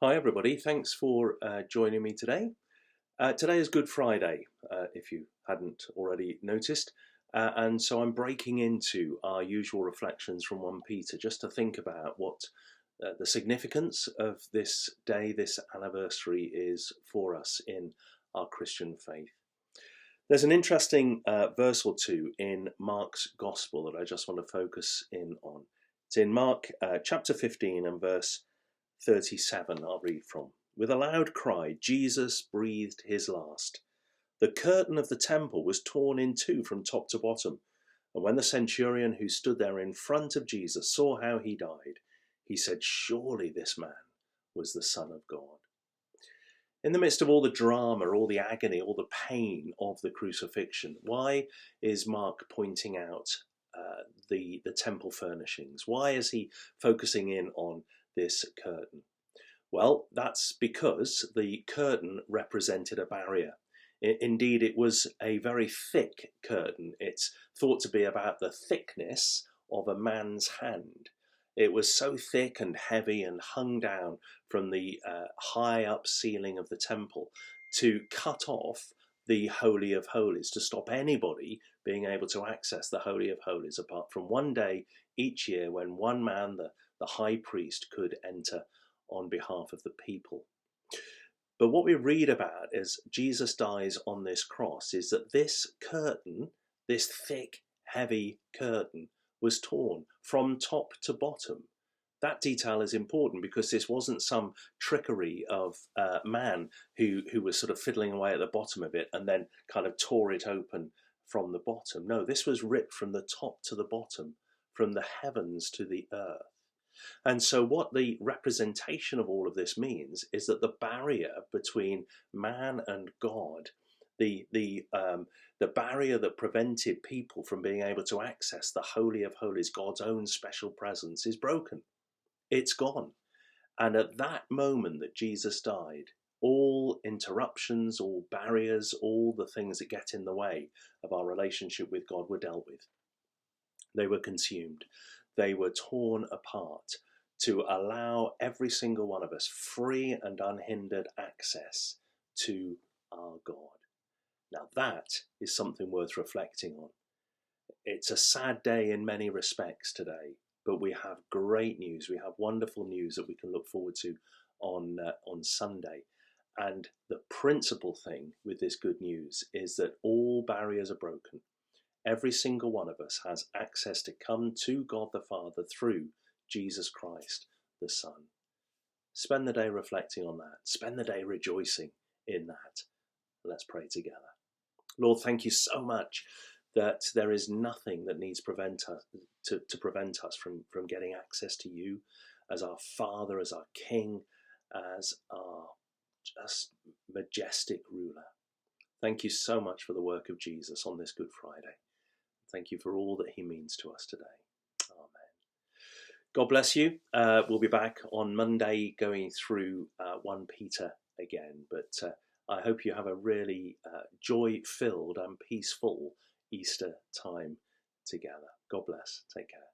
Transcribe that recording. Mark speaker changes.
Speaker 1: Hi everybody, thanks for joining me today. Today is Good Friday, if you hadn't already noticed, and so I'm breaking into our usual reflections from 1 Peter just to think about what the significance of this day, this anniversary is for us in our Christian faith. There's an interesting verse or two in Mark's Gospel that I just want to focus in on. It's in Mark chapter 15 and verse 37, I'll read from. With a loud cry, Jesus breathed his last. The curtain of the temple was torn in two from top to bottom. And when the centurion who stood there in front of Jesus saw how he died, he said, "Surely this man was the Son of God." In the midst of all the drama, all the agony, all the pain of the crucifixion, why is Mark pointing out the temple furnishings? Why is he focusing in on this curtain? Well, that's because the curtain represented a barrier. Indeed, it was a very thick curtain. It's thought to be about the thickness of a man's hand. It was so thick and heavy and hung down from the high up ceiling of the temple to cut off the Holy of Holies, to stop anybody being able to access the Holy of Holies apart from one day each year when one man, the high priest, could enter on behalf of the people. But what we read about as Jesus dies on this cross is that this curtain, this thick, heavy curtain, was torn from top to bottom. That detail is important because this wasn't some trickery of man who was sort of fiddling away at the bottom of it and then kind of tore it open from the bottom. No, this was ripped from the top to the bottom, from the heavens to the earth. And so what the representation of all of this means is that the barrier between man and God, the barrier that prevented people from being able to access the Holy of Holies, God's own special presence, is broken. It's gone. And at that moment that Jesus died, all interruptions, all barriers, all the things that get in the way of our relationship with God were dealt with. They were consumed. They were torn apart to allow every single one of us free and unhindered access to our God. Now that is something worth reflecting on. It's a sad day in many respects today, but we have great news. We have wonderful news that we can look forward to on Sunday. And the principal thing with this good news is that all barriers are broken. Every single one of us has access to come to God the Father through Jesus Christ the Son. Spend the day reflecting on that. Spend the day rejoicing in that. Let's pray together. Lord, thank you so much that there is nothing that needs to prevent us from getting access to you as our Father, as our King, as our just majestic ruler. Thank you so much for the work of Jesus on this Good Friday. Thank you for all that he means to us today. Amen. God bless you. We'll be back on Monday going through 1 Peter again. But I hope you have a really joy-filled and peaceful Easter time together. God bless. Take care.